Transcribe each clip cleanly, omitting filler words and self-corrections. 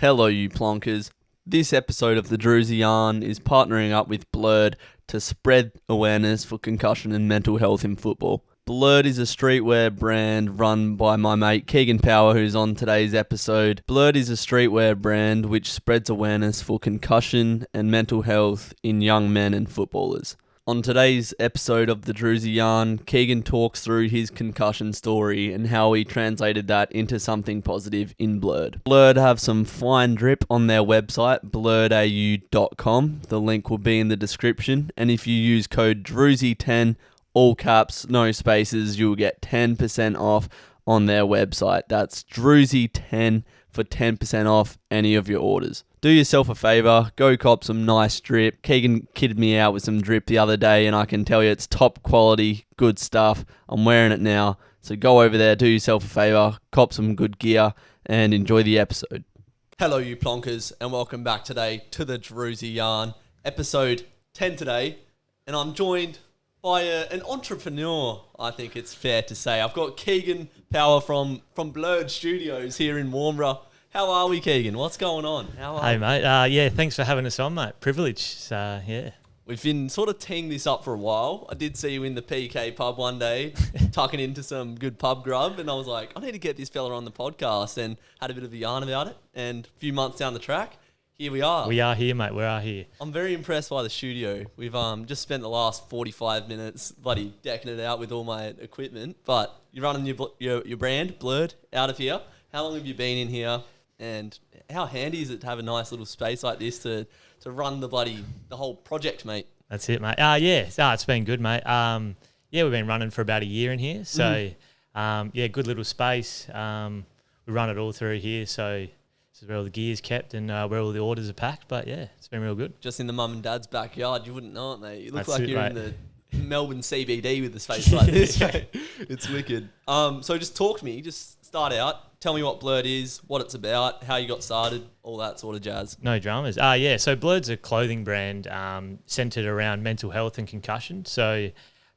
Hello, you plonkers. This episode of the Drewzy Yarn is partnering up with Blurred to spread awareness for concussion and mental health in football. Blurred is a streetwear brand run by my mate Keegan Power, who's on today's episode. Blurred is a streetwear brand which spreads awareness for concussion and mental health in young men and footballers. On today's episode of the Drewzy Yarn, Keegan talks through his concussion story and how he translated that into something positive in Blurred. Blurred have some fine drip on their website, blurredau.com. The link will be in the description. And if you use code Drewzy10, all caps, no spaces, you'll get 10% off on their website. That's Drewzy10 for 10% off any of your orders. Do yourself a favour, go cop some nice drip. Keegan kitted me out with some drip the other day and I can tell you it's top quality, good stuff. I'm wearing it now. So go over there, do yourself a favour, cop some good gear and enjoy the episode. Hello you plonkers and welcome back today to the Drewzy Yarn. Episode 10 today and I'm joined by an entrepreneur, I think it's fair to say. I've got Keegan Power from Blurred Studios here in Warnbro. How are we, Keegan? What's going on? Hey, mate. Yeah, thanks for having us on, mate. Privilege. Yeah. We've been sort of teeing this up for a while. I did see you in the PK pub one day, tucking into some good pub grub, and I was like, I need to get this fella on the podcast, and had a bit of a yarn about it. And a few months down the track, here we are. We are here, mate. We are here. I'm very impressed by the studio. We've just spent the last 45 minutes bloody decking it out with all my equipment, but you're running your brand, Blurred, out of here. How long have you been in here? And how handy is it to have a nice little space like this to run the whole project, mate? That's it, mate. It's been good, mate. We've been running for about a year in here. So, good little space. We run it all through here. So this is where all the gear's kept and where all the orders are packed. But, yeah, it's been real good. Just in the mum and dad's backyard. You wouldn't know it, mate. You look That's like it, you're mate. in the Melbourne CBD with the space like this, mate. It's wicked. So just talk to me. Just start out. Tell me what Blurred is, what it's about, how you got started, all that sort of jazz. No dramas. So Blurred's a clothing brand centred around mental health and concussion. So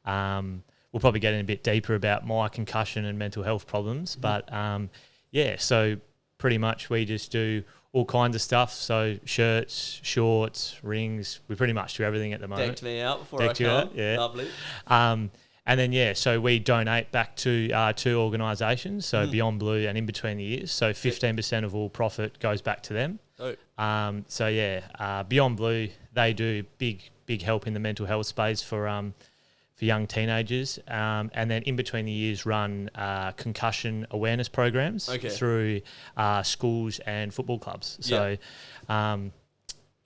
we'll probably get in a bit deeper about my concussion and mental health problems. Mm-hmm. But, so pretty much we just do all kinds of stuff. So shirts, shorts, rings. We pretty much do everything at the moment. Decked me out before Decked I you come. out, yeah. Lovely. And then, so we donate back to two organisations, so Beyond Blue and In Between the Years. So 15% of all profit goes back to them. Dope. Beyond Blue, they do big help in the mental health space for young teenagers. And then In Between the Years run concussion awareness programs through schools and football clubs. So,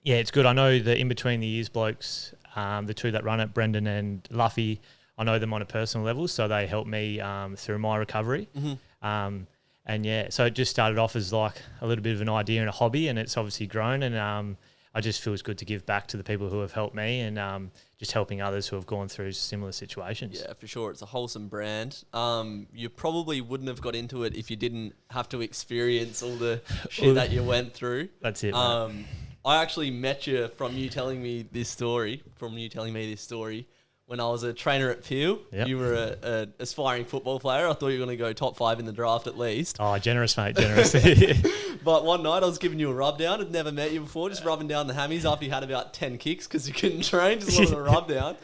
it's good. I know the In Between the Years blokes, the two that run it, Brendan and Luffy, I know them on a personal level, so they helped me through my recovery. Mm-hmm. So it just started off as like a little bit of an idea and a hobby, and it's obviously grown. And I just feel it's good to give back to the people who have helped me and just helping others who have gone through similar situations. Yeah, for sure. It's a wholesome brand. You probably wouldn't have got into it if you didn't have to experience all the shit that you went through. That's it, mate. I actually met you from you telling me this story, when I was a trainer at Peel. Yep. You were an aspiring football player. I thought you were going to go top 5 in the draft at least. Oh, generous, mate, generous. But one night I was giving you a rub down. I'd never met you before, just rubbing down the hammies after you had about 10 kicks because you couldn't train, just wanted a rub down.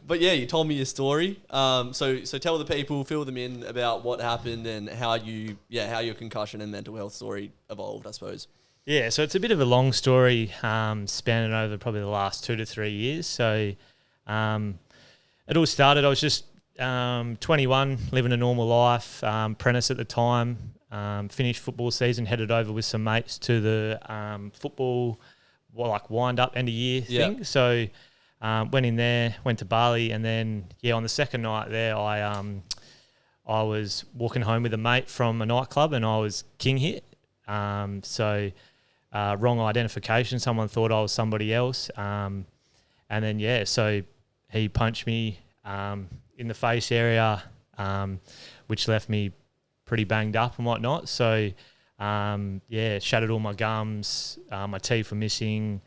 But yeah, you told me your story. So tell the people, fill them in about what happened and how your concussion and mental health story evolved, I suppose. Yeah, so it's a bit of a long story, spanning over probably the last 2 to 3 years. So it all started, I was just 21, living a normal life, apprentice at the time, finished football season, headed over with some mates to the football wind-up end-of-year thing. So went in there, went to Bali, and then, on the second night there, I was walking home with a mate from a nightclub and I was king hit. Wrong identification. Someone thought I was somebody else. And then, so he punched me in the face area, which left me pretty banged up and whatnot. So, shattered all my gums. My teeth were missing,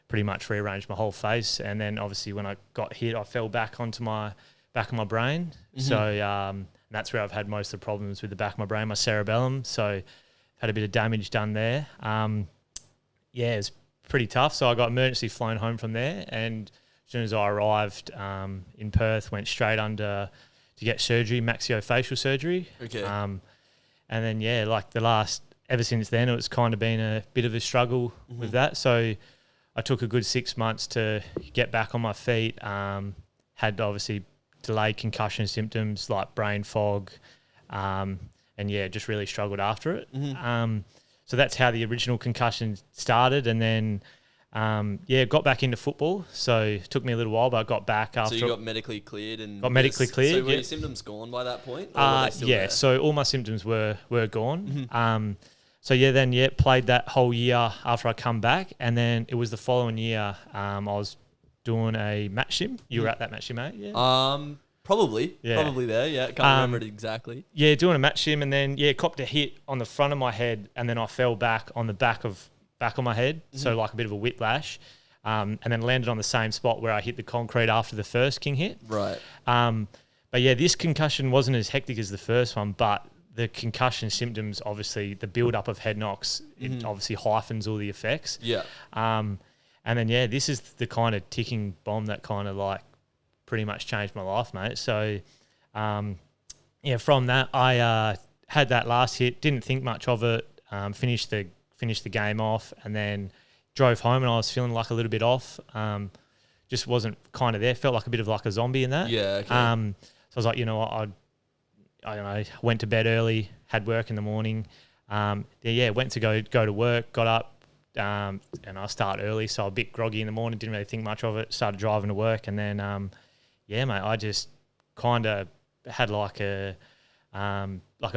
pretty much rearranged my whole face. And then, obviously, when I got hit, I fell back onto my back of my brain. Mm-hmm. So, that's where I've had most of the problems with the back of my brain, my cerebellum. So, had a bit of damage done there. Yeah, it was pretty tough. So I got emergency flown home from there, and as soon as I arrived in Perth, went straight under to get surgery, maxillofacial surgery. Okay. And then, yeah, like ever since then, it's kind of been a bit of a struggle with that. So I took a good 6 months to get back on my feet. Had obviously delayed concussion symptoms like brain fog, and yeah, just really struggled after it. So that's how the original concussion started, and then got back into football. So it took me a little while, but I got back after. So you got medically cleared and got medically cleared. So were your symptoms gone by that point? Or were they still there? So all my symptoms were gone. Played that whole year after I come back, and then it was the following year. I was doing a match sim. You were at that match sim, mate? Yeah. Probably there. Yeah, can't remember it exactly. Yeah, doing a match sim, and then copped a hit on the front of my head, and then I fell back on the back of my head, so like a bit of a whiplash, and then landed on the same spot where I hit the concrete after the first king hit. Right. But yeah, this concussion wasn't as hectic as the first one, but the concussion symptoms, obviously, the build-up of head knocks, it obviously hyphens all the effects. Yeah. And then, this is the kind of ticking bomb that kind of like pretty much changed my life, mate. So, from that, I had that last hit, didn't think much of it, finished the game off, and then drove home, and I was feeling like a little bit off. Just wasn't kind of there. Felt like a bit of like a zombie in that. Yeah. Okay. So I was like, you know what, I don't know, went to bed early, had work in the morning. Went to go to work, got up, and I start early, so a bit groggy in the morning, didn't really think much of it, started driving to work, and then, mate, I just kind of had like a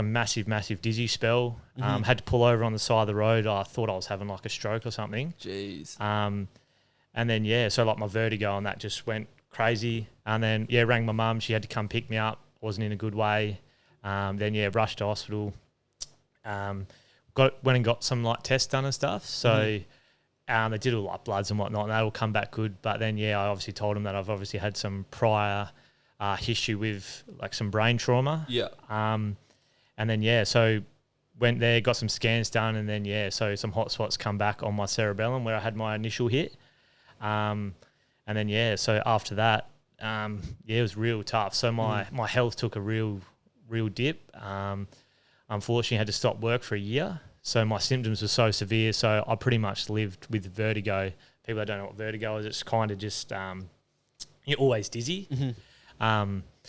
massive dizzy spell. Had to pull over on the side of the road. I thought I was having like a stroke or something. Jeez. And then, so like my vertigo on that just went crazy. And then, rang my mum. She had to come pick me up. Wasn't in a good way. Rushed to hospital. Went and got some like tests done and stuff. So they did all like bloods and whatnot, and that all come back good. But then, I obviously told them that I've obviously had some prior history with like some brain trauma. Yeah. And then, so went there, got some scans done, and then, so some hot spots come back on my cerebellum where I had my initial hit. And then, so after that, it was real tough. So my health took a real dip. Unfortunately, I had to stop work for a year. So my symptoms were so severe. So I pretty much lived with vertigo. People that don't know what vertigo is, it's kind of just you're always dizzy.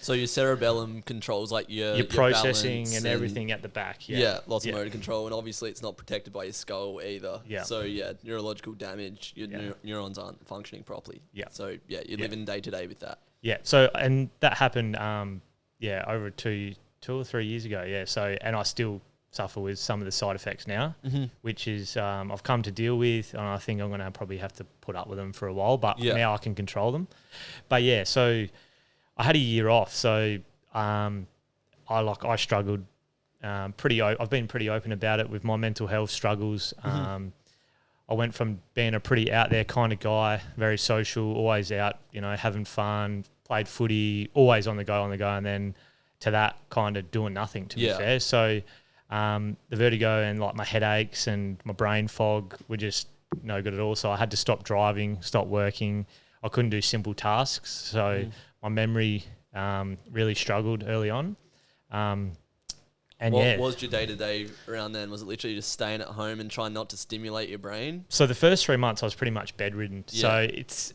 So your cerebellum controls like your processing and everything at the back. Yeah, lots of motor control, and obviously it's not protected by your skull either. Yeah. So neurological damage, your neurons aren't functioning properly. Yeah. So you're living day to day with that. Yeah. So and that happened over 2 or 3 years ago. Yeah. So and I still suffer with some of the side effects now, which is I've come to deal with, and I think I'm going to probably have to put up with them for a while. But now I can control them. But so I had a year off, so I struggled pretty. I've been pretty open about it with my mental health struggles. I went from being a pretty out there kind of guy, very social, always out, having fun, played footy, always on the go, and then to that kind of doing nothing. To be fair, so the vertigo and like my headaches and my brain fog were just no good at all. So I had to stop driving, stop working. I couldn't do simple tasks, so. My memory really struggled early on. What was your day-to-day around then? Was it literally just staying at home and trying not to stimulate your brain? So the first 3 months I was pretty much bedridden. Yeah. So it's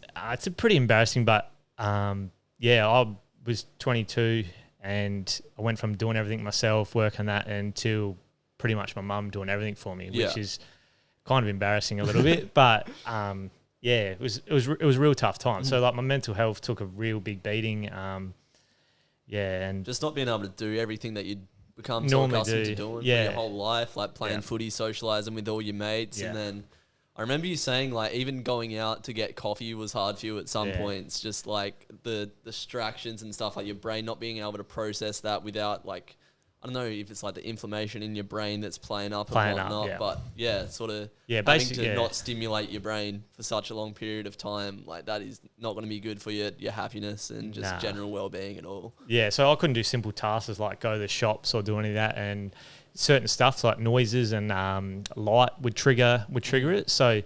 a pretty embarrassing, but I was 22 and I went from doing everything myself, working that, until pretty much my mum doing everything for me, which is kind of embarrassing a little bit, but it was a real tough time. So like my mental health took a real big beating. And just not being able to do everything that you'd become so accustomed to doing for your whole life, like playing footy, socialising with all your mates, and then I remember you saying like even going out to get coffee was hard for you at some points, just like the distractions and stuff, like your brain not being able to process that without like, I don't know if it's like the inflammation in your brain that's playing up and whatnot, but having to not stimulate your brain for such a long period of time, like that is not going to be good for your happiness and just general well-being and all. Yeah, so I couldn't do simple tasks like go to the shops or do any of that, and certain stuff like noises and light would trigger it. So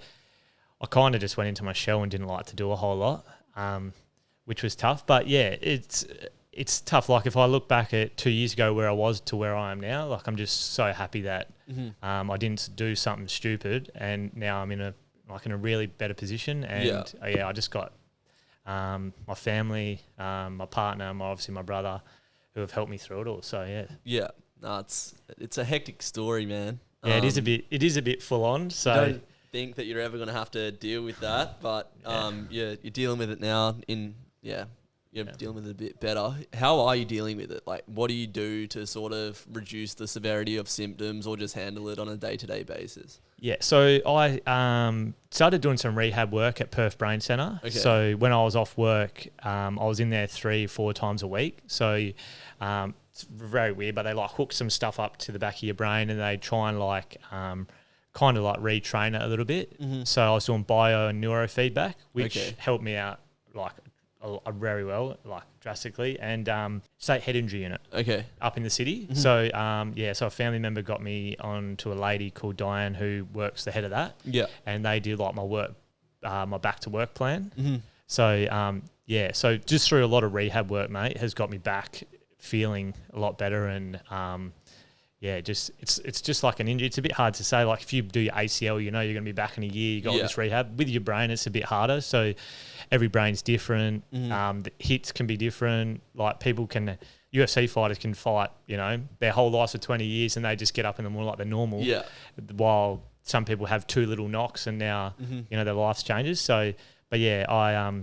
I kind of just went into my shell and didn't like to do a whole lot, which was tough. But yeah, it's tough. Like if I look back at 2 years ago where I was to where I am now, like I'm just so happy that I didn't do something stupid, and now I'm in a really better position. And I just got my family, my partner, obviously my brother, who have helped me through it all. So yeah. No, it's a hectic story, man. Yeah, it is a bit full on. So don't think that you're ever going to have to deal with that, but you're dealing with it now. You're dealing with it a bit better. How are you dealing with it? Like, what do you do to sort of reduce the severity of symptoms, or just handle it on a day-to-day basis? Yeah, so I started doing some rehab work at Perth Brain Centre. Okay. So when I was off work, I was in there 3-4 times a week. So it's very weird, but they like hook some stuff up to the back of your brain, and they try and kind of retrain it a little bit. So I was doing bio and neurofeedback, which helped me out very well, drastically, and state head injury unit. Okay. Up in the city. So so a family member got me on to a lady called Diane who works the head of that. Yeah. And they did like my back to work plan. So so just through a lot of rehab work, mate, has got me back feeling a lot better, and it's just like an injury. It's a bit hard to say. Like if you do your ACL, you're going to be back in a year. You got all this rehab. With your brain, it's a bit harder. So every brain's different. The hits can be different. Like UFC fighters can fight, their whole lives for 20 years, and they just get up in the morning like they're normal. Yeah. While some people have 2 little knocks, and now their life changes. So, but I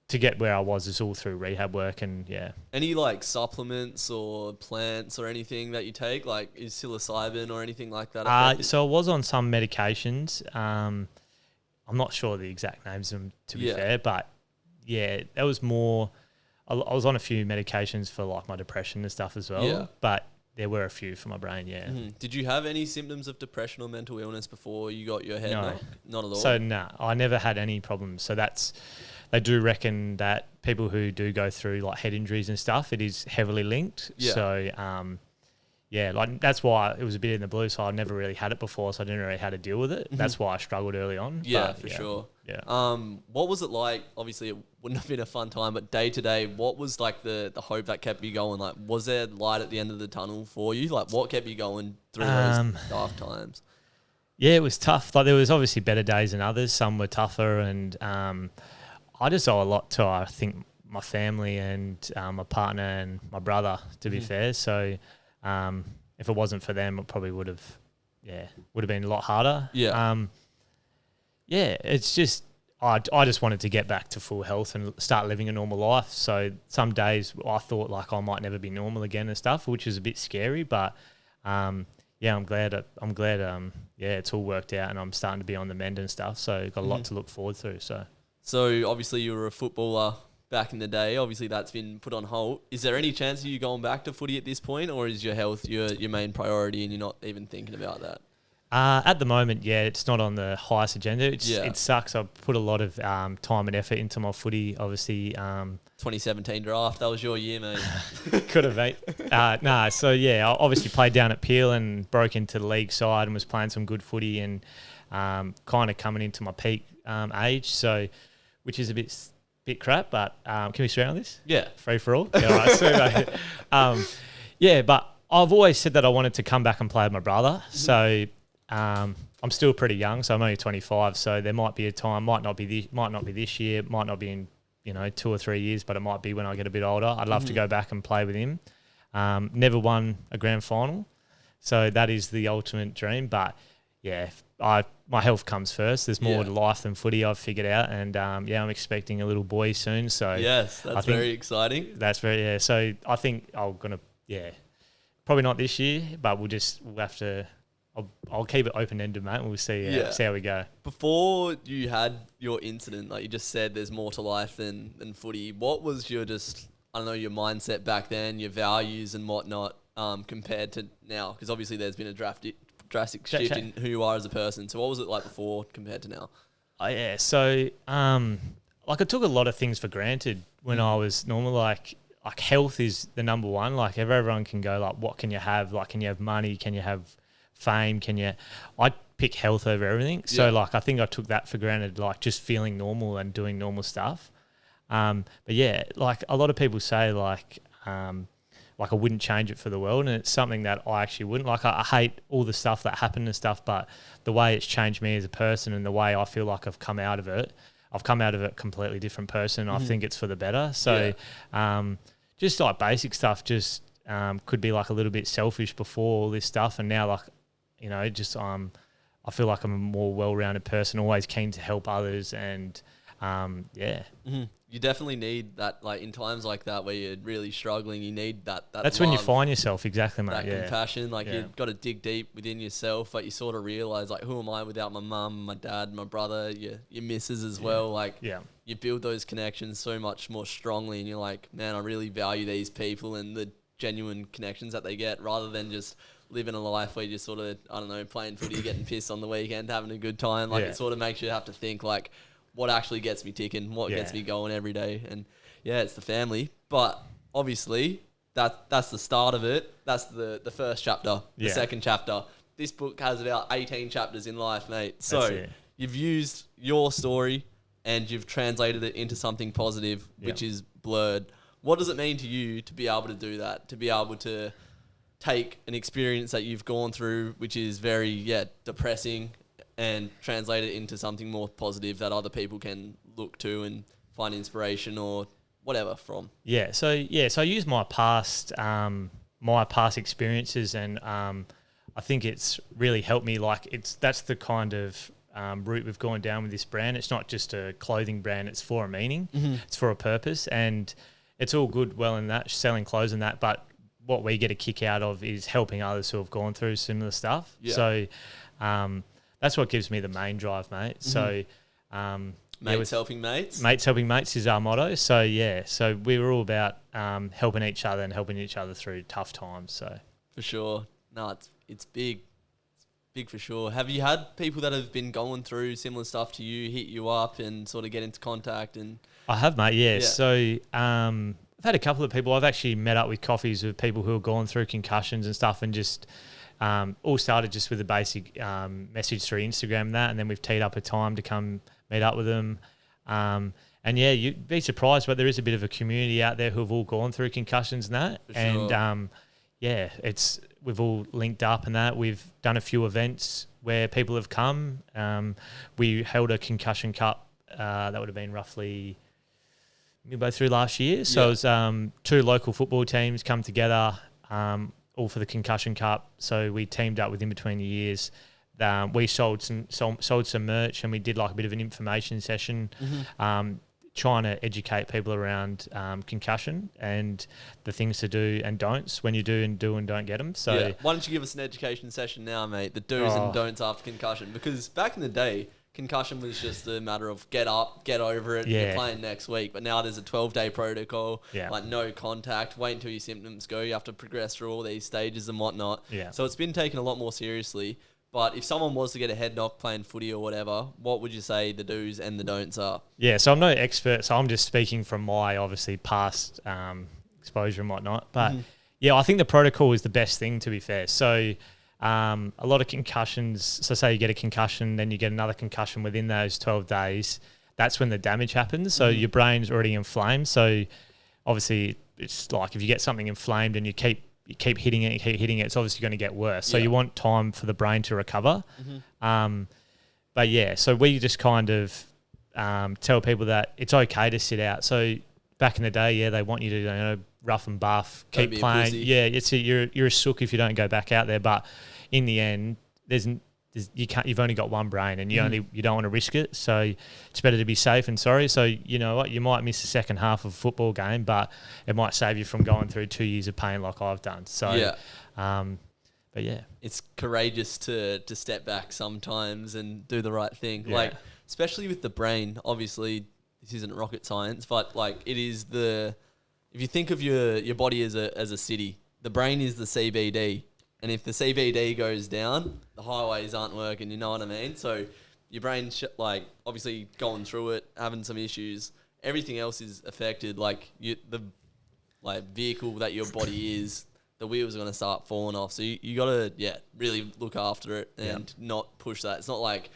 to get where I was is all through rehab work, and Any like supplements or plants or anything that you take? Like is psilocybin or anything like that? So I was on some medications. I'm not sure the exact names of them, to be fair, but that was more. I was on a few medications for like my depression and stuff as well, but there were a few for my brain. Yeah. Did you have any symptoms of depression or mental illness before you got your head knocked? Not at all. So I never had any problems. So they do reckon that people who do go through like head injuries and stuff, it is heavily linked. Yeah. So that's why it was a bit in the blue. So I never really had it before, so I didn't really know how to deal with it. That's why I struggled early on. Yeah, for sure. Yeah. What was it like? Obviously, it wouldn't have been a fun time, but day to day, what was like the hope that kept you going? Like, was there light at the end of the tunnel for you? Like, what kept you going through those dark times? Yeah, it was tough. Like, there was obviously better days than others. Some were tougher, and I just owe a lot to, I think, my family and my partner and my brother, to be fair. So if it wasn't for them, it probably would have been a lot harder. Yeah. It's just I just wanted to get back to full health and start living a normal life. So some days I thought like I might never be normal again and stuff, which is a bit scary. But I'm glad it's all worked out, and I'm starting to be on the mend and stuff. So got a lot to look forward to. So obviously you were a footballer back in the day. Obviously that's been put on hold. Is there any chance of you going back to footy at this point, or is your health your main priority and you're not even thinking about that? At the moment, it's not on the highest agenda. It sucks. I've put a lot of time and effort into my footy, obviously. 2017 draft, that was your year, mate. Could have, mate. So I obviously played down at Peel and broke into the league side and was playing some good footy and kind of coming into my peak age, so which is a bit crap, but can we swear on this? Yeah. Free for all? Yeah, all right. So, but I've always said that I wanted to come back and play with my brother, so I'm still pretty young, so I'm only 25, so there might be a time, might not be this year, might not be in 2 or 3 years, but it might be when I get a bit older. I'd love to go back and play with him. Never won a grand final, so that is the ultimate dream, but my health comes first. There's more to life than footy, I've figured out, and I'm expecting a little boy soon, so yes, that's very exciting. That's very so I think I'm gonna probably not this year, but we'll have to. I'll keep it open-ended, mate, and we'll see how we go. Before you had your incident, like you just said, there's more to life than footy. What was your your mindset back then, your values and whatnot, compared to now? Because obviously there's been a drastic shift in who you are as a person. So what was it like before compared to now? So I took a lot of things for granted when I was normal. Like like health is the number one. Like if everyone can go like, what can you have? Like, can you have money? Can you have fame? I'd pick health over everything. So like, I think I took that for granted, like just feeling normal and doing normal stuff. But yeah, like a lot of people say like I wouldn't change it for the world. And it's something that I actually wouldn't. Like I hate all the stuff that happened and stuff, but the way it's changed me as a person and the way I feel like I've come out of it a completely different person. I think it's for the better. So just like basic stuff, just could be like a little bit selfish before all this stuff. And now like, you know, just I feel like I'm a more well-rounded person, always keen to help others and You definitely need that, like in times like that where you're really struggling, you need that That's love, when you find yourself, exactly, mate. that compassion. Like you've got to dig deep within yourself, but you sort of realize like, who am I without my mum, my dad, my brother, your missus as well. Like you build those connections so much more strongly, and you're like, man, I really value these people and the genuine connections that they get, rather than just living a life where you're sort of, I don't know, playing footy, getting pissed on the weekend, having a good time. Like it sort of makes you have to think like, what actually gets me ticking, what gets me going every day. And it's the family. But obviously that's the start of it. That's the first chapter, the second chapter. This book has about 18 chapters in life, mate. So you've used your story and you've translated it into something positive, which is Blurred. What does it mean to you to be able to do that, to be able to take an experience that you've gone through, which is very, depressing, and translate it into something more positive that other people can look to and find inspiration or whatever from? So I use my past experiences, and I think it's really helped me. Like that's the kind of route we've gone down with this brand. It's not just a clothing brand; it's for a meaning, it's for a purpose, and it's all good, well in that selling clothes and that. But what we get a kick out of is helping others who have gone through similar stuff. So. That's what gives me the main drive, mate. So, mates helping mates. Mates helping mates is our motto. So so we were all about helping each other and helping each other through tough times. So for sure, no, it's big, for sure. Have you had people that have been going through similar stuff to you hit you up and sort of get into contact? And I have, mate. Yeah. So I've had a couple of people. I've actually met up with coffees with people who have gone through concussions and stuff, and just. All started just with a basic message through Instagram and then we've teed up a time to come meet up with them. And you'd be surprised, but there is a bit of a community out there who have all gone through concussions and that. For sure. And we've all linked up and that. We've done a few events where people have come. We held a concussion cup that would have been roughly midway through last year. So it was 2 local football teams come together. All for the Concussion Cup. So we teamed up with In Between the Years. We sold some merch, and we did like a bit of an information session, trying to educate people around concussion and the things to do and don'ts when you do and don't get them. So why don't you give us an education session now, mate? The do's and don'ts after concussion, because back in the day, concussion was just a matter of get up, get over it, you're playing next week. But now there's a 12-day protocol, like no contact, wait until your symptoms go. You have to progress through all these stages and whatnot. So it's been taken a lot more seriously. But if someone was to get a head knock playing footy or whatever, what would you say the do's and the don'ts are? So I'm no expert, so I'm just speaking from my obviously past exposure and whatnot. But I think the protocol is the best thing, to be fair. So a lot of concussions, so say you get a concussion, then you get another concussion within those 12 days, that's when the damage happens. So your brain's already inflamed. So obviously it's like if you get something inflamed and you keep hitting it, it's obviously going to get worse. So you want time for the brain to recover. So we just kind of tell people that it's okay to sit out. So back in the day, they want you to rough and buff, keep playing. You're a sook if you don't go back out there. But in the end, you've only got one brain, and you don't want to risk it. So it's better to be safe and sorry. So you know what, you might miss the second half of a football game, but it might save you from going through 2 years of pain like I've done. So it's courageous to step back sometimes and do the right thing. Like especially with the brain. Obviously, this isn't rocket science, but like it is if you think of your body as a city, the brain is the CBD. And if the CBD goes down, the highways aren't working, you know what I mean? So your brain's obviously going through it, having some issues. Everything else is affected. Like the like vehicle that your body is, the wheels are going to start falling off. So you got to, really look after it and not push that. It's not like,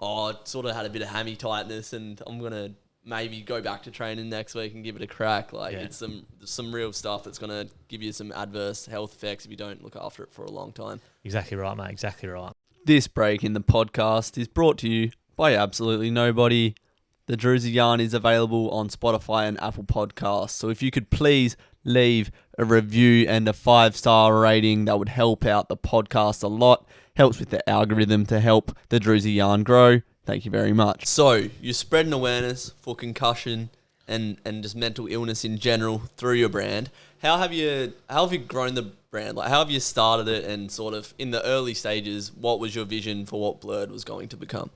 I sort of had a bit of hammy tightness and I'm going to maybe go back to training next week and give it a crack. Like it's some real stuff that's going to give you some adverse health effects if you don't look after it for a long time. Exactly right, mate. Exactly right. This break in the podcast is brought to you by absolutely nobody. The Drewzy Yarn is available on Spotify and Apple Podcasts. So if you could please leave a review and a 5-star rating, that would help out the podcast a lot. Helps with the algorithm to help the Drewzy Yarn grow. Thank you very much. So you're spreading awareness for concussion and just mental illness in general through your brand. How have you grown the brand? Like, how have you started it, and sort of in the early stages, what was your vision for what Blurred was going to become?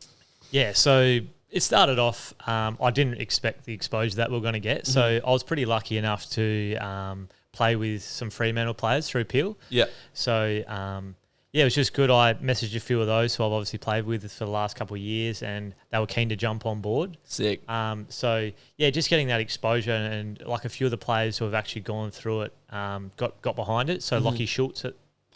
Yeah, so it started off, I didn't expect the exposure that we were going to get. So I was pretty lucky enough to play with some Fremantle players through Peel. Yeah. So, it was just good. I messaged a few of those who I've obviously played with for the last couple of years, and they were keen to jump on board. Sick. Just getting that exposure, and like a few of the players who have actually gone through it got behind it. So Lockie Schultz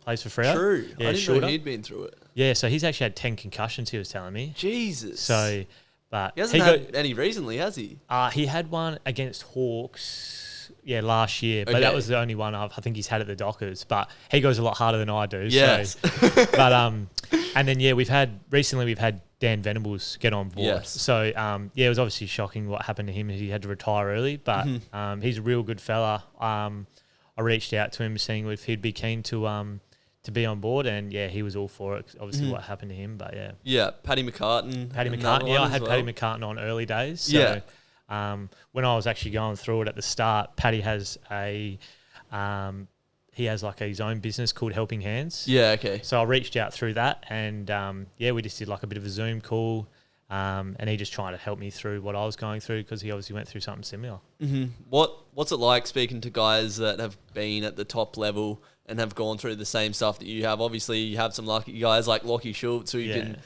plays for Freo. True. Yeah, I didn't know he'd been through it. Yeah, so he's actually had 10 concussions, he was telling me. Jesus. So, but he hasn't had any recently, has he? He had one against Hawks. Yeah, last year, but that was the only one I think he's had at the Dockers. But he goes a lot harder than I do. Yes. So, and then we've had Dan Venables get on board. Yes. So it was obviously shocking what happened to him. He had to retire early, but he's a real good fella. I reached out to him saying if he'd be keen to be on board, and he was all for it. Obviously, what happened to him, but Paddy McCartan. I had Paddy McCartan on early days. So, when I was actually going through it at the start, Paddy has like his own business called Helping Hands. Yeah, okay. So I reached out through that, and we just did like a bit of a Zoom call, and he just tried to help me through what I was going through, because he obviously went through something similar. Mm-hmm. What's it like speaking to guys that have been at the top level and have gone through the same stuff that you have? Obviously, you have some lucky guys like Lockie Schultz who can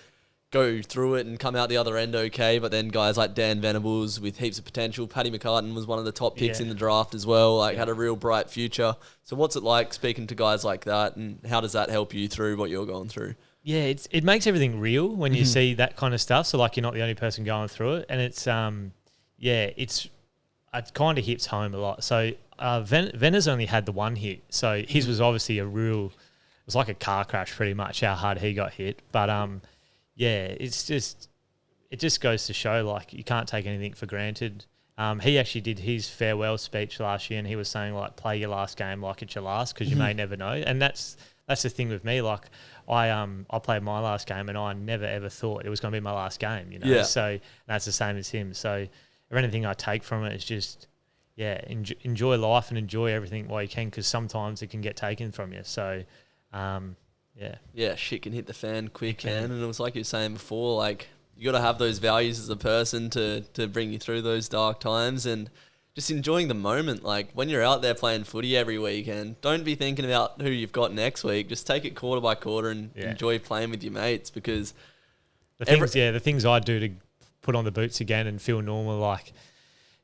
go through it and come out the other end okay, but then guys like Dan Venables with heaps of potential. Paddy McCartan was one of the top picks in the draft as well, had a real bright future. So what's it like speaking to guys like that, and how does that help you through what you're going through? Yeah, it makes everything real when you see that kind of stuff. So like, you're not the only person going through it, and it kind of hits home a lot. So Venner's only had the one hit, so his was obviously it was like a car crash pretty much how hard he got hit. But it just goes to show, like, you can't take anything for granted. He actually did his farewell speech last year, and he was saying, like, play your last game like it's your last, because you may never know. And that's the thing with me. Like, I played my last game, and I never ever thought it was going to be my last game. You know, Yeah. So that's the same as him. So if anything I take from it is just enjoy life and enjoy everything while you can, because sometimes it can get taken from you. So. Shit can hit the fan quick, man. And it was like you were saying before, like, you got to have those values as a person to bring you through those dark times, and just enjoying the moment. Like, when you're out there playing footy every weekend, don't be thinking about who you've got next week. Just take it quarter by quarter and enjoy playing with your mates, because the things I do to put on the boots again and feel normal, like,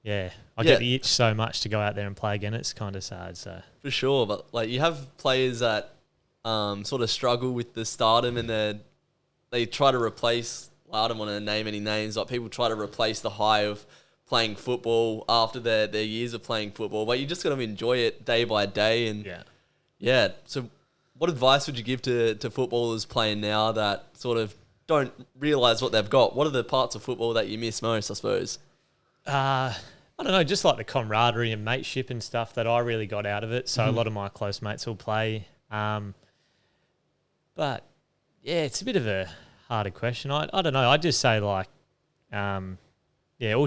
I get the itch so much to go out there and play again. It's kind of sad. So for sure, but like, you have players that sort of struggle with the stardom, and they try to replace, I don't want to name any names, like, people try to replace the high of playing football after their years of playing football, but you just got to enjoy it day by day. And so what advice would you give to footballers playing now that sort of don't realise what they've got? What are the parts of football that you miss most, I suppose? I don't know, just like the camaraderie and mateship and stuff that I really got out of it. So a lot of my close mates will play. But it's a bit of a harder question. I don't know. I'd just say, like, all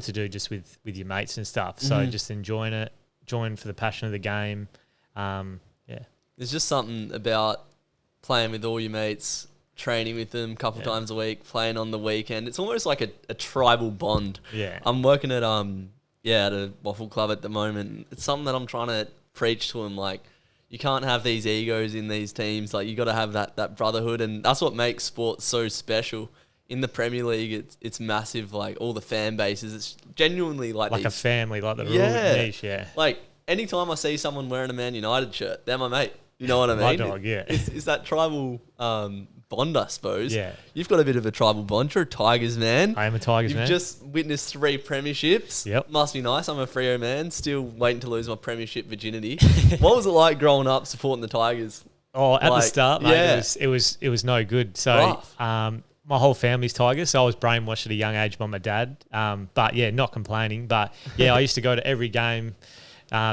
to do just with your mates and stuff. So just enjoying it, join for the passion of the game. There's just something about playing with all your mates, training with them a couple times a week, playing on the weekend. It's almost like a tribal bond. Yeah. I'm working at a waffle club at the moment. It's something that I'm trying to preach to them, like, you can't have these egos in these teams. Like, you got to have that brotherhood, and that's what makes sports so special. In the Premier League, it's massive. Like, all the fan bases, it's genuinely like a family, like the real niche. Yeah, like, anytime I see someone wearing a Man United shirt, they're my mate. You know what I mean? My dog, yeah. It's that tribal bond, I suppose. Yeah. You've got a bit of a tribal bond. You're a Tigers man. I am a Tigers man. You've just witnessed 3 premierships. Yep. Must be nice. I'm a Freo man. Still waiting to lose my premiership virginity. What was it like growing up supporting the Tigers? Oh, at the start, mate, yeah. it was no good. So, Rough. my whole family's Tigers, so I was brainwashed at a young age by my dad. But yeah, not complaining. But yeah, I used to go to every game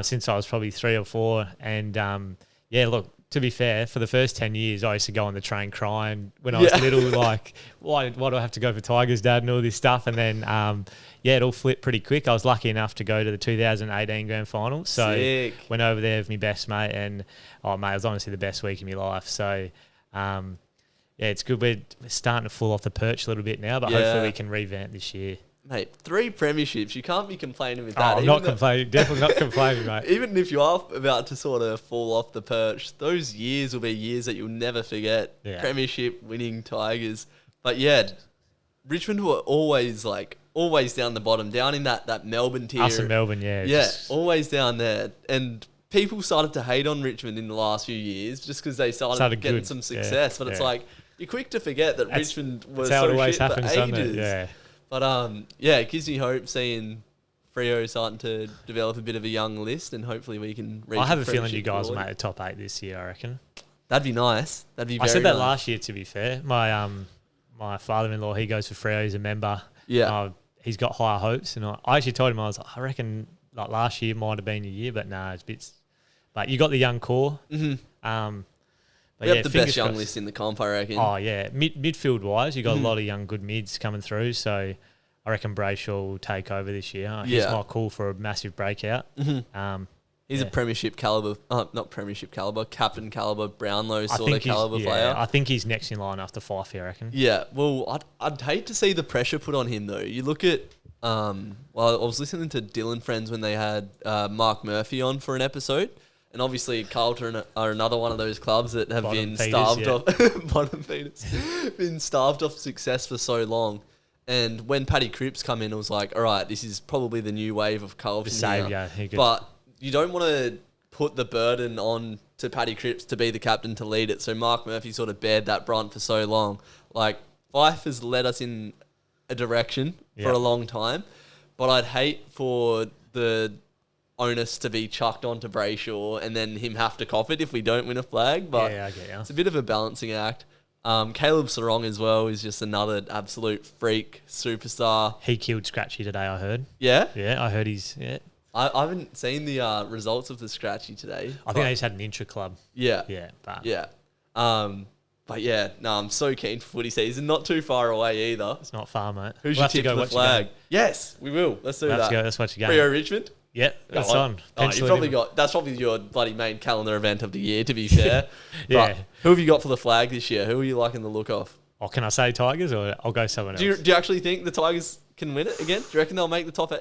since I was probably 3 or 4. And yeah, look, to be fair, for the first 10 years, I used to go on the train crying when I was little, like, why do I have to go for Tigers, Dad, and all this stuff. And then, yeah, it all flipped pretty quick. I was lucky enough to go to the 2018 grand final. So Sick. went over there with my best mate, and, oh, mate, it was honestly the best week of my life. So, yeah, it's good. We're starting to fall off the perch a little bit now, but hopefully we can revamp this year. Mate, 3 premierships. You can't be complaining with Oh, that. I'm not complaining. Definitely not complaining, mate. Even if you are about to sort of fall off the perch, those years will be years that you'll never forget. Yeah. Premiership winning Tigers. But yeah, Richmond were always down the bottom, down in that Melbourne tier. Us in Melbourne, yeah. Yeah, just- always down there. And people started to hate on Richmond in the last few years just because they started getting good. some success. Yeah, But it's yeah. like, you're quick to forget that That's- Richmond was That's how so it always shit happens, for doesn't ages. it? Yeah. But yeah, it gives me hope seeing Freo starting to develop a bit of a young list, and hopefully we can reach I have a feeling premiership you guys will glory. make the top 8 this year, I reckon. That'd be nice. That'd be very I said that nice. last year, to be fair. My father-in-law, he goes for Freo, he's a member. Yeah. He's got higher hopes. And I actually told him, I was like, I reckon like last year might have been your year, but nah, it's bits. But you got the young core. Mm-hmm. But We yeah, have the fingers best young crossed. list in the comp, I reckon. Oh, yeah. Midfield wise, you got Mm-hmm. a lot of young good mids coming through. So I reckon Brayshaw will take over this year. He's Yeah. my call for a massive breakout. Mm-hmm. He's a yeah. premiership caliber, not premiership caliber, captain caliber, Brownlow I sort of think caliber he's, player. I think he's next in line after Fife, I reckon. Yeah, well, I'd hate to see the pressure put on him though. You look at, well, I was listening to Dylan Friends when they had Mark Murphy on for an episode, and obviously Carlton are another one of those clubs that have Bottom been feeders, starved yeah. off bottom feeders, been starved off success for so long. And when Paddy Cripps come in, it was like, all right, this is probably the new wave of Carlton. The saviour. But you don't want to put the burden on to Paddy Cripps to be the captain to lead it. So Mark Murphy sort of bared that brunt for so long. Like, Fife has led us in a direction for Yeah. a long time, but I'd hate for the onus to be chucked onto Brayshaw and then him have to cop it if we don't win a flag. But Yeah, I get you. it's a bit of a balancing act. Caleb Sarong as well is just another absolute freak superstar. He killed Scratchy today, I heard. Yeah? Yeah, I heard he's... Yeah. I haven't seen the results of the Scratchy today. I think they just had an intra-club. Yeah. Yeah, but Yeah. But yeah, no, I'm so keen for footy season. Not too far away either. it's not far, mate. Who's We'll your have to tip go for the watch flag? game. Yes, we will. Let's do Let's that. go. Let's watch the game. Freo Richmond? Yep, Go it's on. Oh, Pencil you've it probably in. got, that's probably your bloody main calendar event of the year, to be fair. Yeah. But who have you got for the flag this year? Who are you liking the look of? Oh, can I say Tigers or I'll go someone else? Do you actually think the Tigers can win it again? Do you reckon they'll make the top 8?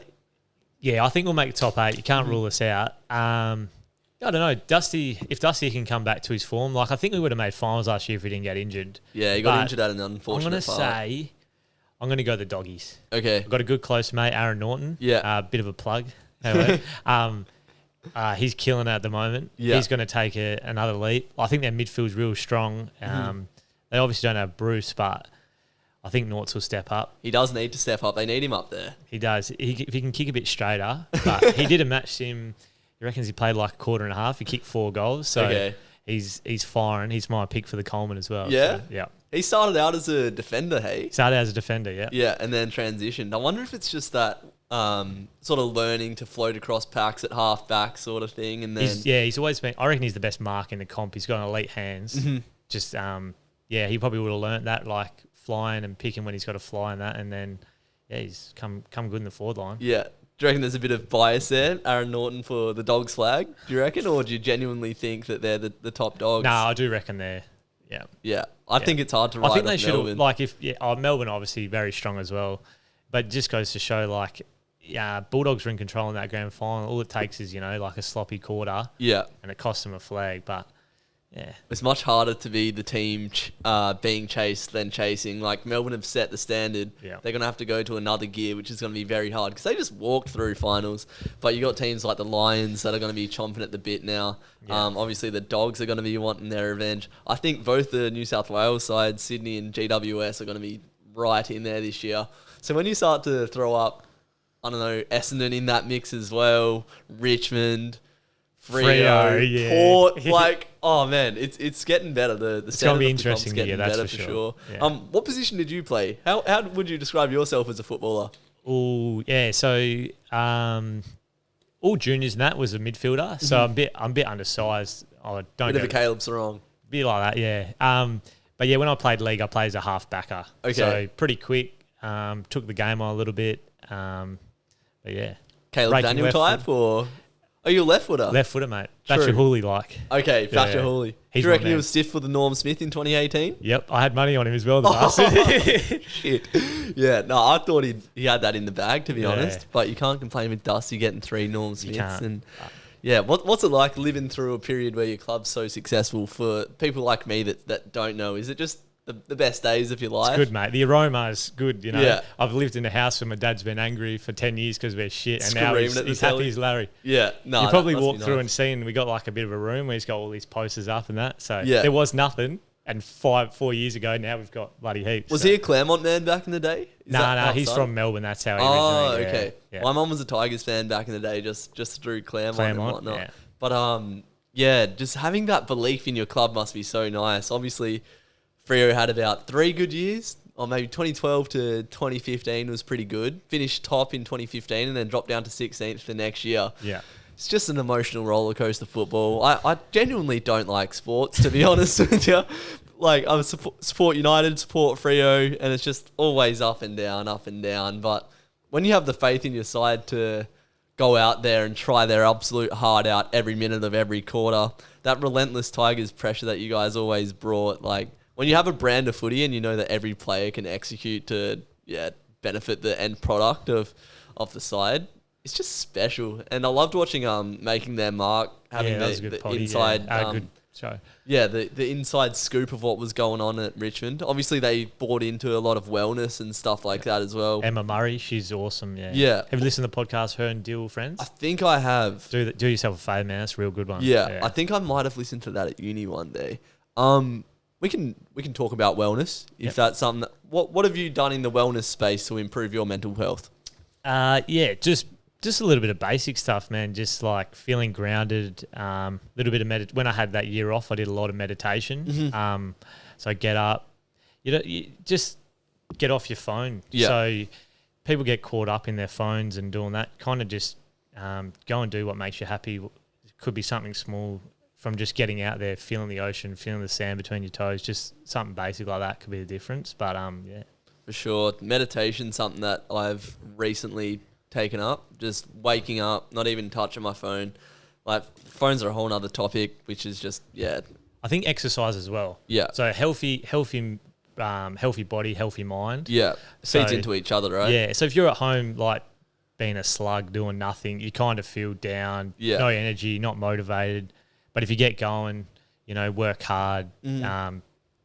Yeah, I think we'll make the top 8. You can't Mm-hmm. rule us out. I don't know. If Dusty can come back to his form, like I think we would have made finals last year if we didn't get injured. Yeah, he got But injured at an I'm unfortunate going to part. say, I'm going to go the doggies. Okay. I've got a good close mate, Aaron Norton. Yeah. Bit of a plug. Anyway, he's killing it at the moment. Yeah. He's going to take another leap. I think their midfield's real strong. They obviously don't have Bruce, but I think Norts will step up. He does need to step up. They need him up there. He does. If he can kick a bit straighter, but he did a match sim. He reckons he played like a quarter and a half. He kicked 4 goals, so Okay. he's firing. He's my pick for the Coleman as well. Yeah? So, yeah. He started out as a defender, hey? Started as a defender, yeah. Yeah, and then transitioned. I wonder if it's just that sort of learning to float across packs at half back sort of thing. And then He's always been. I reckon he's the best mark in the comp. He's got elite hands. Mm-hmm. Just he probably would have learnt that, like flying and picking when he's got to fly and that, and then he's come good in the forward line. Yeah. Do you reckon there's a bit of bias there, Aaron Norton for the Dogs flag? Do you reckon? Or do you genuinely think that they're the top dogs? No, I do reckon they're. Yeah. Yeah. I think it's hard to write I think they off should have, Melbourne. like, Melbourne obviously very strong as well, but it just goes to show, like, Bulldogs are in control in that grand final. All it takes is, like a sloppy quarter, Yeah. and it costs them a flag. But Yeah. It's much harder to be the team being chased than chasing. Like, Melbourne have set the standard. Yeah. They're going to have to go to another gear, which is going to be very hard because they just walked through finals. But you got teams like the Lions that are going to be chomping at the bit now. Yeah. Obviously, the Dogs are going to be wanting their revenge. I think both the New South Wales side, Sydney and GWS, are going to be right in there this year. So when you start to throw up, I don't know, Essendon in that mix as well, Richmond, Freo, yeah. Port, like, oh man, it's getting better. The It's going to be standard of the comp's interesting. getting Yeah, that's better for sure. Yeah. What position did you play? How would you describe yourself as a footballer? Oh, yeah. So, all juniors and that was a midfielder. So I'm a bit undersized. I don't Bit of go a Caleb Sarong. bit like that, yeah. But yeah, when I played league, I played as a half backer. Okay. So pretty quick. Took the game on a little bit. But yeah. Caleb Breaking Daniel left type, or are you a left footer? Left footer, mate. True. That's your Hooley like. Okay, Thatcher yeah. Hawley. Do He's you my reckon he man. was stiff for the Norm Smith in 2018? Yep, I had money on him as well. The bastard. Shit. Yeah, no, I thought he had that in the bag, to be Yeah. honest. But you can't complain with Dusty getting 3 Norm Smiths. can't. And yeah, what's it like living through a period where your club's so successful? For people like me that don't know, is it just the best days of your life? It's good, mate. The aroma is good, you know. Yeah. I've lived in a house where my dad's been angry for 10 years because we're shit, and now Screaming at the he's happy telly. as Larry. Yeah, no. You probably that must walk be through nice. and seen we got like a bit of a room where he's got all these posters up and that. So Yeah. there was nothing, and 4 years ago now we've got bloody heaps. Was so. he a Claremont man back in the day? Is that Nah, he's outside? from Melbourne. That's how he Oh, originally. okay. Yeah. My mum was a Tigers fan back in the day, just through Claremont and whatnot. yeah. But yeah, just having that belief in your club must be so nice. Obviously, Freo had about 3 good years, or maybe 2012 to 2015 was pretty good. Finished top in 2015 and then dropped down to 16th the next year. Yeah. It's just an emotional roller coaster football. I genuinely don't like sports, to be honest with you. Like, I support United, support Freo, and it's just always up and down. But when you have the faith in your side to go out there and try their absolute heart out every minute of every quarter, that relentless Tigers pressure that you guys always brought, like, when you have a brand of footy and you know that every player can execute to benefit the end product of the side, it's just special. And I loved watching Making Their Mark, having that was a good the potty, inside good show. yeah, the inside scoop of what was going on at Richmond. Obviously, they bought into a lot of wellness and stuff like that as well. Emma Murray, she's awesome. Yeah. Yeah. Have you listened to the podcast? Her and Dill friends. I think I have. Do yourself a favour, man. That's a real good one. Yeah, I think I might have listened to that at uni one day. We can talk about wellness if Yep. that's something. What have you done in the wellness space to improve your mental health? Yeah, just a little bit of basic stuff, man. Just like feeling grounded. Little bit of when I had that year off, I did a lot of meditation. Mm-hmm. So I get up. You just get off your phone. Yeah. So people get caught up in their phones and doing that. Kind of just go and do what makes you happy. It could be something small, from just getting out there, feeling the ocean, feeling the sand between your toes. Just something basic like that could be the difference. But yeah. For sure, meditation, something that I've recently taken up. Just waking up, not even touching my phone. Like, phones are a whole nother topic, which is just I think exercise as well. Yeah. So healthy body, healthy mind. Yeah, So- feeds into each other, right? Yeah. So if you're at home, like being a slug, doing nothing, you kind of feel down. Yeah. No energy, not motivated. But if you get going, work hard,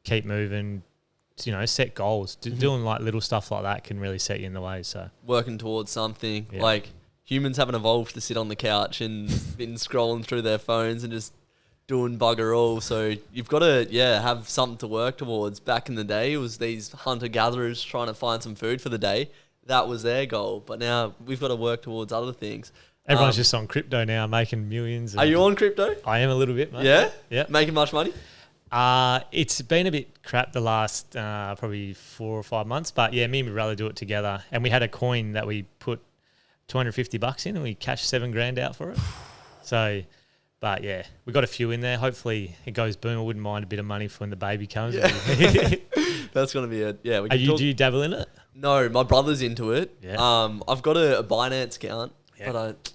keep moving, set goals. Doing like little stuff like that can really set you in the way. So Working towards something. Yeah. Like, humans haven't evolved to sit on the couch and been scrolling through their phones and just doing bugger all. So you've got to, have something to work towards. Back in the day, it was these hunter-gatherers trying to find some food for the day. That was their goal. But now we've got to work towards other things. everyone's just on crypto now, making millions. Are you on crypto? I am a little bit, mate. Yeah? Yeah. Making much money? It's been a bit crap the last probably 4 or 5 months, but yeah, me and my brother do it together, and we had a coin that we put $250 in, and we cashed $7,000 out for it. So, but yeah, we got a few in there. Hopefully, it goes boom. I wouldn't mind a bit of money for when the baby comes. Yeah. That's going to be it. Yeah. Do you dabble in it? No, my brother's into it. Yeah. I've got a Binance account, Yeah. but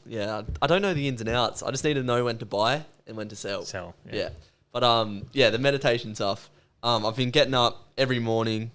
I don't know the ins and outs. I just need to know when to buy and when to sell. Yeah. But the meditation stuff. I've been getting up every morning,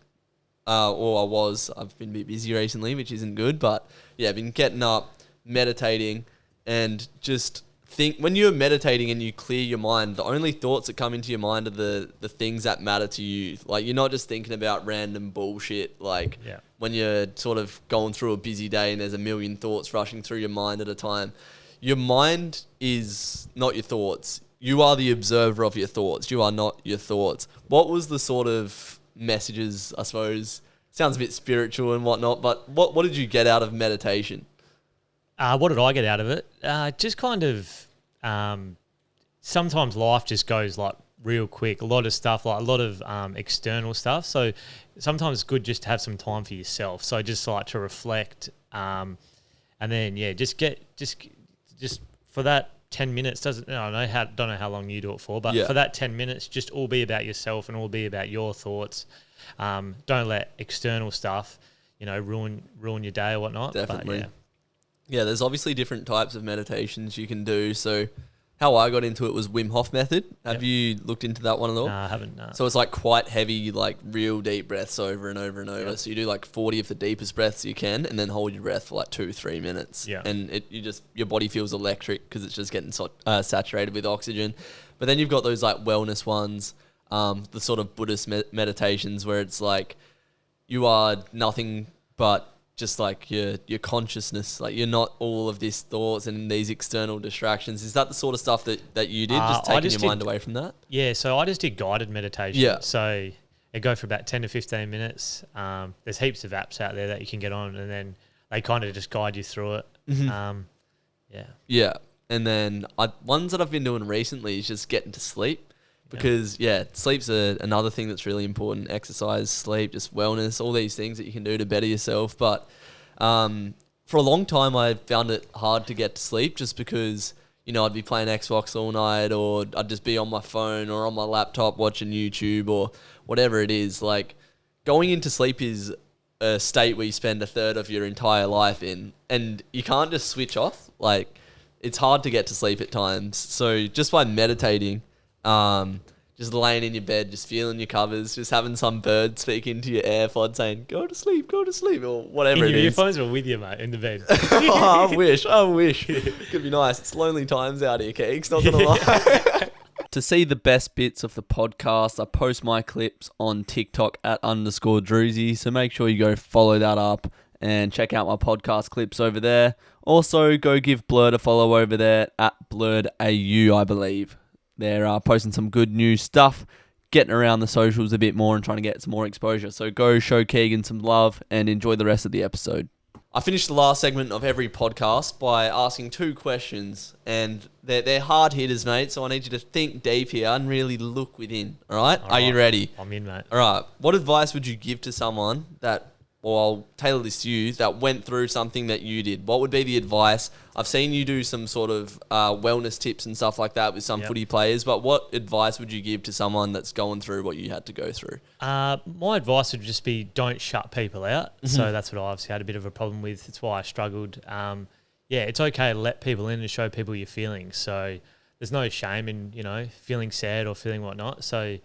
I've been a bit busy recently, which isn't good, but yeah, I've been getting up, meditating, and just think when you're meditating and you clear your mind, the only thoughts that come into your mind are the things that matter to you. Like, you're not just thinking about random bullshit. Like, when you're sort of going through a busy day and there's a million thoughts rushing through your mind at a time, your mind is not your thoughts. You are the observer of your thoughts. You are not your thoughts. What was the sort of messages, I suppose? Sounds a bit spiritual and whatnot, but what did you get out of meditation? What did I get out of it? Just kind of sometimes life just goes like real quick. A lot of stuff, like a lot of external stuff. So sometimes it's good just to have some time for yourself. So just like to reflect, and then just for that 10 minutes. Don't know how long you do it for, but for that 10 minutes, just all be about yourself and all be about your thoughts. Don't let external stuff, ruin your day or whatnot. Definitely. But, yeah, there's obviously different types of meditations you can do. So how I got into it was Wim Hof Method. Have you looked into that one at all? No, I haven't. No. So it's like quite heavy, like real deep breaths over and over and over. Yep. So you do like 40 of the deepest breaths you can, and then hold your breath for like 2-3 minutes. Yeah. And your body feels electric because it's just getting saturated with oxygen. But then you've got those like wellness ones, the sort of Buddhist meditations where it's like you are nothing but just like your consciousness, like you're not all of these thoughts and these external distractions. Is that the sort of stuff that you did, just taking your mind away from that? Yeah, so I just did guided meditation. Yeah. So it go for about 10 to 15 minutes. There's heaps of apps out there that you can get on, and then they kind of just guide you through it. Mm-hmm. Yeah. And then ones that I've been doing recently is just getting to sleep. Because, sleep's another thing that's really important. Exercise, sleep, just wellness, all these things that you can do to better yourself. But for a long time, I found it hard to get to sleep just because, I'd be playing Xbox all night, or I'd just be on my phone or on my laptop watching YouTube or whatever it is. Like, going into sleep is a state where you spend a third of your entire life in, and you can't just switch off. Like, it's hard to get to sleep at times. So just by meditating, just laying in your bed, just feeling your covers, just having some bird speak into your AirPod saying, go to sleep, or whatever it is. Your earphones were with you, mate, in the bed. I wish. Could be nice. It's lonely times out here, Keegs, not going to lie. To see the best bits of the podcast, I post my clips on TikTok at _Drewzy, so make sure you go follow that up and check out my podcast clips over there. Also, go give Blurred a follow over there at BlurredAU, I believe. They're posting some good new stuff, getting around the socials a bit more and trying to get some more exposure. So go show Keegan some love and enjoy the rest of the episode. I finished the last segment of every podcast by asking 2 questions, and they're hard hitters, mate, so I need you to think deep here and really look within, all right? Are you ready? I'm in, mate. All right. What advice would you give to someone I'll tailor this to you, that went through something that you did? What would be the advice? I've seen you do some sort of wellness tips and stuff like that with some footy players, but what advice would you give to someone that's going through what you had to go through? My advice would just be don't shut people out. Mm-hmm. So that's what I obviously had a bit of a problem with. It's why I struggled. It's okay to let people in and show people your feelings. So there's no shame in, feeling sad or feeling whatnot. So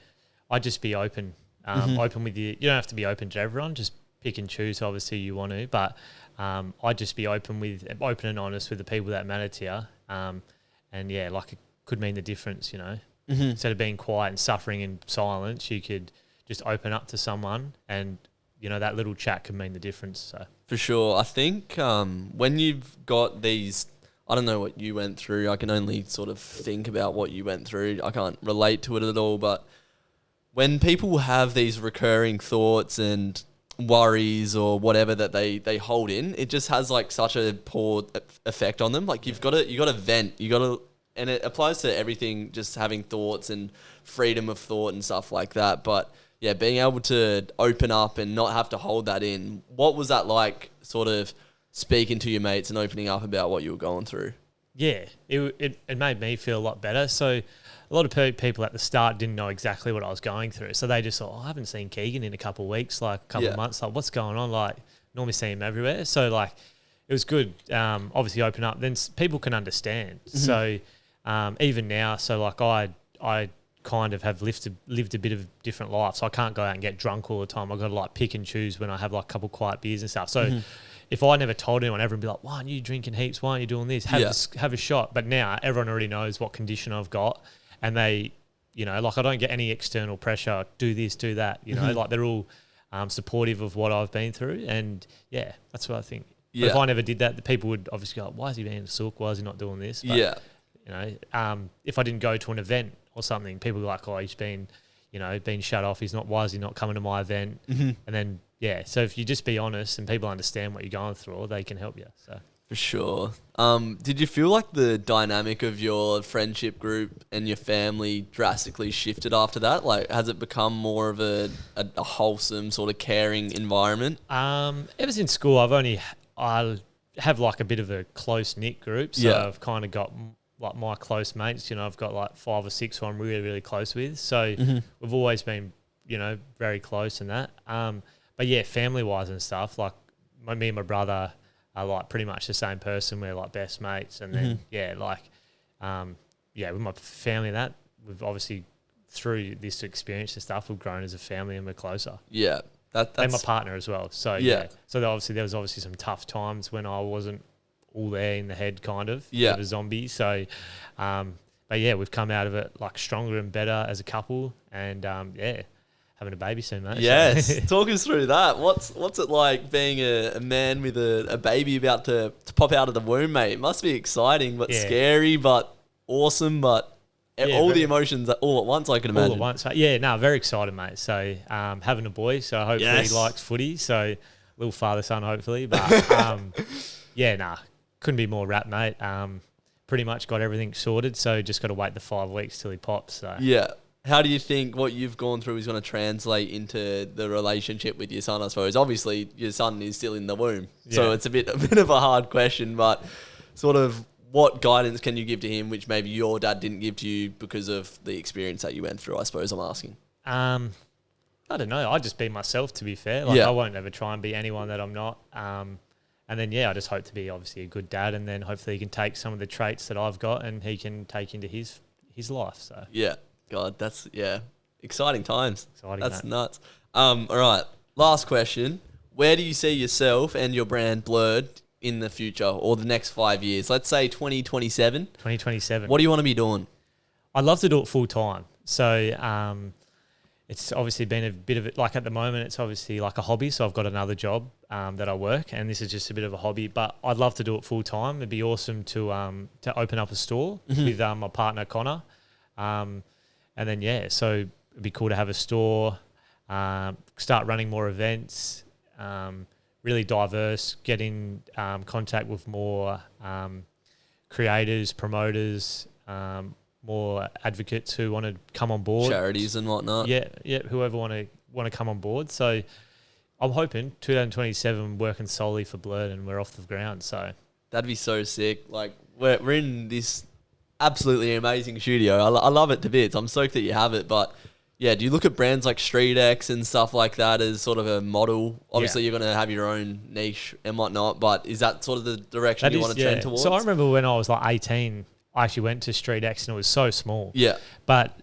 I'd just be open, open with you. You don't have to be open to everyone, just pick and choose, obviously you want to, but I'd just be open and honest with the people that matter to you. It could mean the difference, Instead of being quiet and suffering in silence, you could just open up to someone, and that little chat could mean the difference. So for sure. I think when you've got these, I don't know what you went through, I can only sort of think about what you went through. I can't relate to it at all, but when people have these recurring thoughts and worries or whatever that they hold in, it just has like such a poor effect on them. Like you got to vent, and it applies to everything, just having thoughts and freedom of thought and stuff like that. But yeah, being able to open up and not have to hold that in. What was that like, sort of speaking to your mates and opening up about what you were going through? Yeah, it made me feel a lot better. So a lot of people at the start didn't know exactly what I was going through. So they just thought, I haven't seen Keegan in a couple of weeks, like a couple of months. Like, what's going on? Like, normally see him everywhere. So, like, it was good. Obviously, open up. Then people can understand. Mm-hmm. So, even now, so, like, I kind of have lived a bit of a different life. So I can't go out and get drunk all the time. I've got to, like, pick and choose when I have, like, a couple quiet beers and stuff. So if I never told anyone, everyone would be like, why aren't you drinking heaps? Why aren't you doing this? Have a shot. But now everyone already knows what condition I've got, and they, you know, like I don't get any external pressure, do this, do that, you know, like they're all supportive of what I've been through. And yeah, that's what I think. But if I never did that, the people would obviously go, why is he being a sook? Why is he not doing this? But, you know, if I didn't go to an event or something, people were like, oh, he's been, you know, been shut off. Why is he not coming to my event? And then, so if you just be honest and people understand what you're going through, they can help you. So For sure. Did you feel like the dynamic of your friendship group and your family drastically shifted after that? Like, has it become more of a wholesome sort of caring environment? Ever since school, I have like a bit of a close knit group. So I've kind of got like my close mates, you know, I've got like 5 or 6 who I'm really, really close with. So we've always been, you know, very close in that. But yeah, family wise and stuff, like me and my brother are like pretty much the same person. We're like best mates. And then, with my family and that, we've obviously through this experience and stuff, we've grown as a family and we're closer. Yeah. That's and my partner as well. So, So there was obviously some tough times when I wasn't all there in the head kind of. Of a zombie. So, but yeah, we've come out of it like stronger and better as a couple and, having a baby soon, mate. Yes. So. Talk us through that. What's it like being a man with a baby about to pop out of the womb, mate? It must be exciting, but scary, but awesome, but all the emotions all at once, I can imagine. All at once. Very excited, mate. So having a boy, so hopefully he likes footy. So little father-son, hopefully. But couldn't be more wrapped, mate. Pretty much got everything sorted, so just got to wait the 5 weeks till he pops. So how do you think what you've gone through is going to translate into the relationship with your son, I suppose? Obviously, your son is still in the womb, so it's a bit of a hard question, but sort of what guidance can you give to him which maybe your dad didn't give to you because of the experience that you went through, I suppose I'm asking? I don't know. I just be myself, to be fair. I won't ever try and be anyone that I'm not. And then, I just hope to be obviously a good dad, and then hopefully he can take some of the traits that I've got and he can take into his life. So God, that's, exciting times. That's mate. nuts. All right, last question. Where do you see yourself and your brand Blurred in the future or the next 5 years? Let's say 2027. 2027. What do you want to be doing? I'd love to do it full time. So it's obviously been a bit of it, like at the moment, it's obviously like a hobby. So I've got another job that I work, and this is just a bit of a hobby, but I'd love to do it full time. It'd be awesome to open up a store with my partner, Connor. And then, so it'd be cool to have a store, start running more events, really diverse, get in contact with more creators, promoters, more advocates who want to come on board. Charities and whatnot. Whoever want to come on board. So I'm hoping 2027 working solely for Blurred and we're off the ground. So that'd be so sick. Like we're in this absolutely amazing studio. I love it to bits. I'm stoked that you have it. But do you look at brands like StreetX and stuff like that as sort of a model? Obviously, you're going to have your own niche and whatnot, but is that sort of the direction you want to trend towards? So I remember when I was like 18, I actually went to StreetX and it was so small. But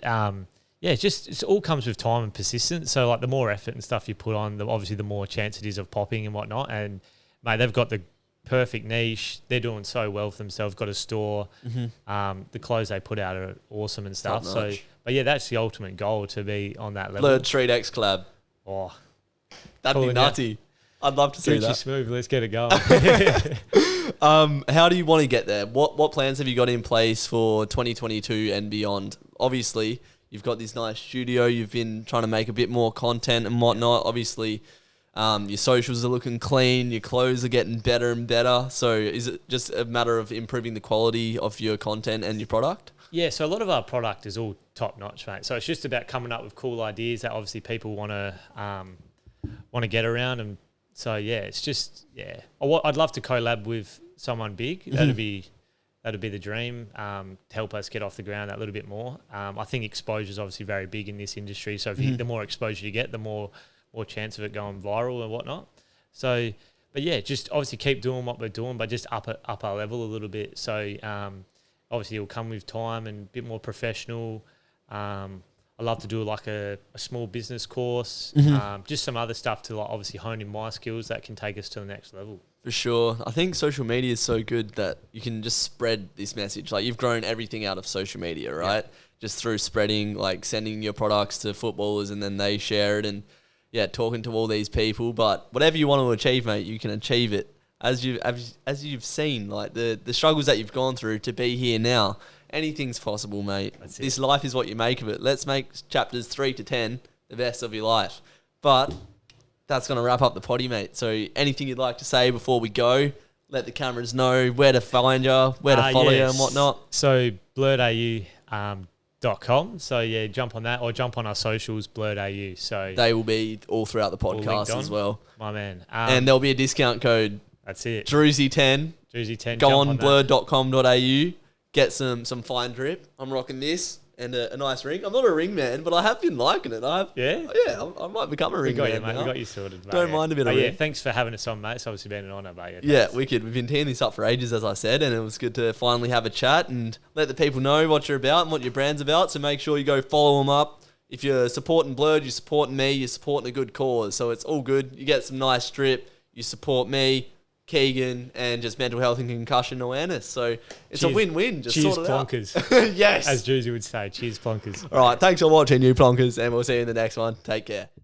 it all comes with time and persistence. So like the more effort and stuff you put on, obviously the more chance it is of popping and whatnot. And mate, they've got the perfect niche. They're doing so well for themselves. Got a store. The clothes they put out are awesome and stuff. So, but that's the ultimate goal, to be on that level. Blurred StreetX collab. Oh, that'd be nutty. I'd love to see that. Smooth. Let's get it going. How do you want to get there? What plans have you got in place for 2022 and beyond? Obviously, you've got this nice studio. You've been trying to make a bit more content and whatnot. Obviously, your socials are looking clean. Your clothes are getting better and better. So is it just a matter of improving the quality of your content and your product? Yeah, so a lot of our product is all top notch, mate. So it's just about coming up with cool ideas that obviously people want to get around. And so it's just I'd love to collab with someone big. That'd be the dream. To help us get off the ground that little bit more. I think exposure is obviously very big in this industry. So the more exposure you get, the more chance of it going viral and whatnot. So, but just obviously keep doing what we're doing, but just up our level a little bit. So, obviously it'll come with time and a bit more professional. I love to do like a small business course, just some other stuff to like obviously hone in my skills that can take us to the next level. For sure. I think social media is so good that you can just spread this message. Like you've grown everything out of social media, right? Yeah. Just through spreading, like sending your products to footballers and then they share it and talking to all these people. But whatever you want to achieve, mate, you can achieve it. As you've seen, like the struggles that you've gone through to be here now, anything's possible, mate. This life is what you make of it. Let's make chapters 3 to 10 the best of your life. But that's going to wrap up the potty, mate. So anything you'd like to say before we go? Let the cameras know where to find you, where to follow you and whatnot. So blurredau.com. So yeah, jump on that or jump on our socials, blurredau. So they will be all throughout the podcast as well. My man. And there'll be a discount code. That's it. Drewzy10. Drewzy10. Go on blurred.com.au. Get some fine drip. I'm rocking this and a nice ring. I'm not a ring man, but I have been liking it. I might become a ring man. You, mate. We got you sorted, mate. Don't mind a bit of ring. Thanks for having us on, mate. It's obviously been an honour, mate. Yeah, wicked. We've been teeing this up for ages, as I said, and it was good to finally have a chat and let the people know what you're about and what your brand's about. So make sure you go follow them up. If you're supporting Blurred, you're supporting me, you're supporting a good cause. So it's all good. You get some nice drip. You support me, Keegan, and just mental health and concussion awareness. So it's a win-win. Just cheers, sort it plonkers. Yes. As Drewzy would say, cheers, plonkers. All right, thanks for watching, you plonkers, and we'll see you in the next one. Take care.